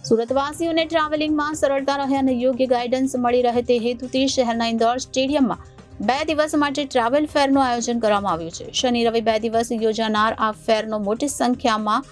સુરતવાસીઓને ટ્રાવેલિંગમાં સરળતા રહે અને યોગ્ય ગાઈડન્સ મળી રહે તે હેતુથી શહેરના ઇન્દોર સ્ટેડિયમમાં 2 દિવસ માટે ટ્રાવેલ ફેરનું આયોજન કરવામાં આવ્યું છે. શનિ રવિ 2 દિવસ યોજાનાર આ ફેરનો મોટી સંખ્યામાં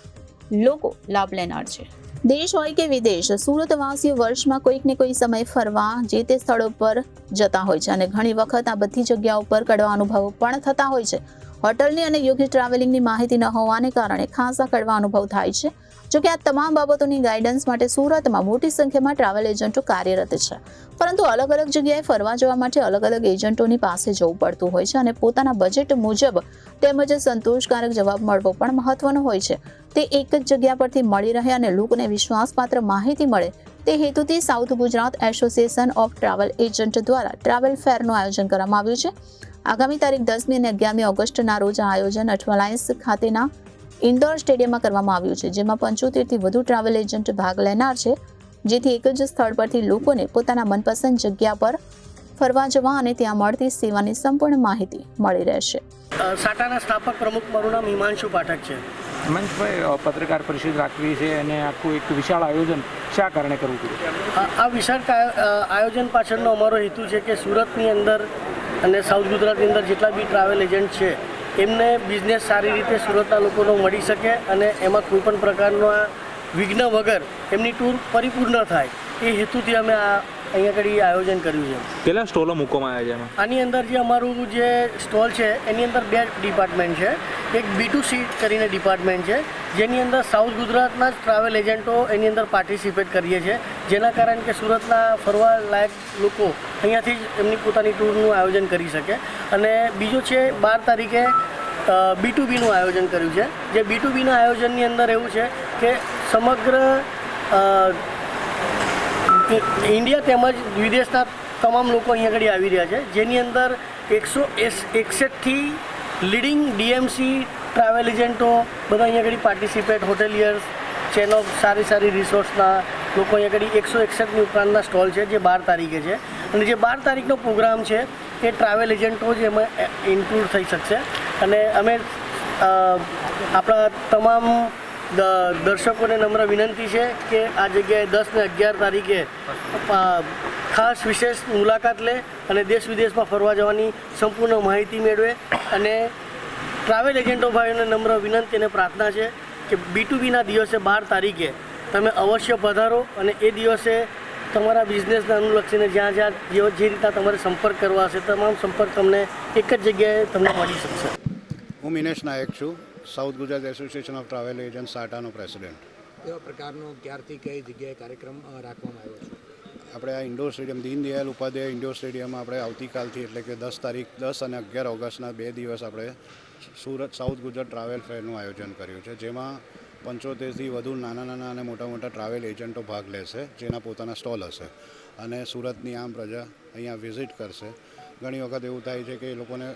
લોકો લાભ લેનાર છે. દેશ હોય કે વિદેશ, સુરતવાસીઓ વર્ષમાં કોઈક ને કોઈ સમય ફરવા જે તે સ્થળો પર જતા હોય છે અને ઘણી વખત આ બધી જગ્યાઓ પર કડવા અનુભવો પણ થતા હોય છે. હોટલની અને યોગ્ય ટ્રાવેલિંગની માહિતી ન હોવાને કારણે ખાસા કડવા અનુભવ થાય છે. જોકે આ તમામ બાબતોની ગાઈડન્સ માટે સુરતમાં મોટી સંખ્યામાં ટ્રાવેલ એજન્ટો કાર્યરત છે. પરંતુ અલગ અલગ જગ્યાએ ફરવા જવા માટે અલગ અલગ એજન્ટોની પાસે જવું પડતું હોય છે અને પોતાના બજેટ મુજબ તેમજ સંતોષકારક જવાબ મળવો પણ મહત્વનો હોય છે. તે એક જ જગ્યા પરથી મળી રહે અને લોકોને વિશ્વાસપાત્ર માહિતી મળે તે હેતુથી south Gujarat association of travel agent દ્વારા ટ્રાવેલ ફેરનું આયોજન કરવામાં આવ્યું છે. આગામી તારીખ 10મી અને 11મી ઓગસ્ટના રોજ આ આયોજન અઠવાલાઇન્સ ખાતેના ઇન્ડોર સ્ટેડિયમમાં કરવામાં આવ્યું છે, જેમાં 75 થી વધુ ટ્રાવેલ એજન્ટ ભાગ લેનાર છે, જેથી એક જ સ્થળ પરથી લોકોને પોતાના મનપસંદ જગ્યા પર ફરવા જવા અને ત્યાં મળતી સેવાની સંપૂર્ણ માહિતી મળી રહેશે. સાટાના સ્થાપક પ્રમુખ મારું નામ હિમાંશુ પાઠક છે. હિમાંશુભાઈ, પત્રકાર પરિષદ રાખવી છે અને આખું એક વિશાળ આયોજન શા કારણે કરવું પડ્યું? આ વિશાળ આયોજન પાછળનો અમારો હેતુ છે કે સુરતની અંદર અને સાઉથ ગુજરાતની અંદર જેટલા બી ટ્રાવેલ એજન્ટ છે એમને બિઝનેસ સારી રીતે સુરતના લોકોનો મળી શકે અને એમાં કોઈ પણ પ્રકારનો વિઘ્ન વગર એમની ટૂર પરિપૂર્ણ થાય એ હેતુથી અમે અહીંયા આગળ આયોજન કર્યું છે. કેટલા સ્ટોલો મૂકવામાં આવ્યા છે? આની અંદર જે અમારું જે સ્ટોલ છે એની અંદર 2 ડિપાર્ટમેન્ટ છે. એક B2C કરીને ડિપાર્ટમેન્ટ છે, જેની અંદર સાઉથ ગુજરાતના જ ટ્રાવેલ એજન્ટો એની અંદર પાર્ટિસિપેટ કરીએ છીએ, જેના કારણે કે સુરતના ફરવા લાયક લોકો અહીંયાથી જ એમની પોતાની ટૂરનું આયોજન કરી શકે. અને બીજો છે 12 તારીખે B2Bનું આયોજન કર્યું છે. જે B2Bના આયોજનની અંદર એવું છે કે સમગ્ર ઇન્ડિયા તેમજ વિદેશના તમામ લોકો અહીંયા આગળ આવી રહ્યા છે, જેની અંદર 161થી લીડિંગ DMC ટ્રાવેલ એજન્ટો બધા અહીંયા આગળ પાર્ટિસિપેટ, હોટેલિયર્સ, ચેન ઓફ સારી રિસોર્ટ્સના લોકો અહીંયા આગળ 161ની ઉપરાંતના સ્ટોલ છે, જે 12 તારીખે છે. અને જે 12 તારીખનો પ્રોગ્રામ છે એ ટ્રાવેલ એજન્ટો જ એમાં ઇન્ક્લુડ થઈ શકશે. અને અમે આપણા તમામ દર્શકોને નમ્ર વિનંતી છે કે આ જગ્યાએ 10 ને 11 તારીખે ખાસ વિશેષ મુલાકાત લે અને દેશ વિદેશમાં ફરવા જવાની સંપૂર્ણ માહિતી મેળવે. અને ટ્રાવેલ એજન્ટો ભાઈઓને નમ્ર વિનંતી અને પ્રાર્થના છે કે B2Bના દિવસે 12 તારીખે તમે અવશ્ય પધારો અને એ દિવસે તમારા બિઝનેસને અનુલક્ષીને જ્યાં જે રીતના તમારે સંપર્ક કરવા હશે તમામ સંપર્ક તમને એક જ જગ્યાએ તમને મળી શકશે. હું મિનેશ નાયક છું, south Gujarat association of travel agent સાટાનો પ્રેસિડેન્ટ. કેવા પ્રકારનો ક્યારથી કઈ જગ્યાએ કાર્યક્રમ રાખવામાં આવ્યો છે? આપણે આ indoor stadium Deendayal Upadhyay indoor સ્ટેડિયમમાં આપણે આવતીકાલથી એટલે કે 10 અને 11 ઓગસ્ટના 2 દિવસ આપણે સુરત સાઉથ ગુજરાત ટ્રાવેલ ફેરનું આયોજન કર્યું છે, જેમાં 75થી વધુ નાના અને મોટા ટ્રાવેલ એજન્ટો ભાગ લેશે, જેના પોતાના સ્ટોલ હશે અને સુરતની આમ પ્રજા અહીંયા વિઝિટ કરશે. ઘણી વખત એવું થાય છે કે એ લોકોને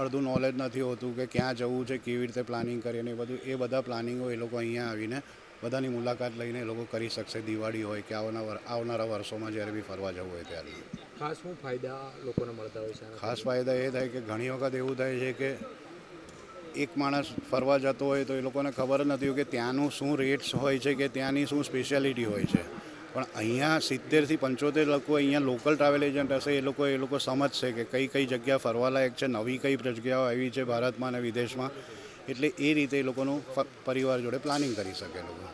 અડધું નોલેજ નથી હોતું કે ક્યાં જવું છે, કેવી રીતે પ્લાનિંગ કરીએ ને એ બધા પ્લાનિંગો એ લોકો અહીંયા આવીને બધાની મુલાકાત લઈને એ લોકો કરી શકશે. દિવાળી હોય કે આવનારા વર્ષોમાં જ્યારે બી ફરવા જવું હોય ત્યારે. ખાસ શું ફાયદા લોકોને મળતા હોય છે? ખાસ ફાયદા એ થાય કે ઘણી વખત એવું થાય છે કે એક માણસ ફરવા જતો હોય તો એ લોકોને ખબર જ નથી કે ત્યાંનું શું રેટ્સ હોય છે કે ત્યાંની શું સ્પેશિયાલિટી હોય છે. પણ અહીંયા 70થી 75 લોકો અહીંયા લોકલ ટ્રાવેલ એજન્ટ હશે, એ લોકો સમજશે કે કઈ જગ્યા ફરવાલાયક છે, નવી કઈ જગ્યાઓ આવી છે ભારતમાં અને વિદેશમાં. એટલે એ રીતે એ લોકોનું પરિવાર જોડે પ્લાનિંગ કરી શકે લોકો.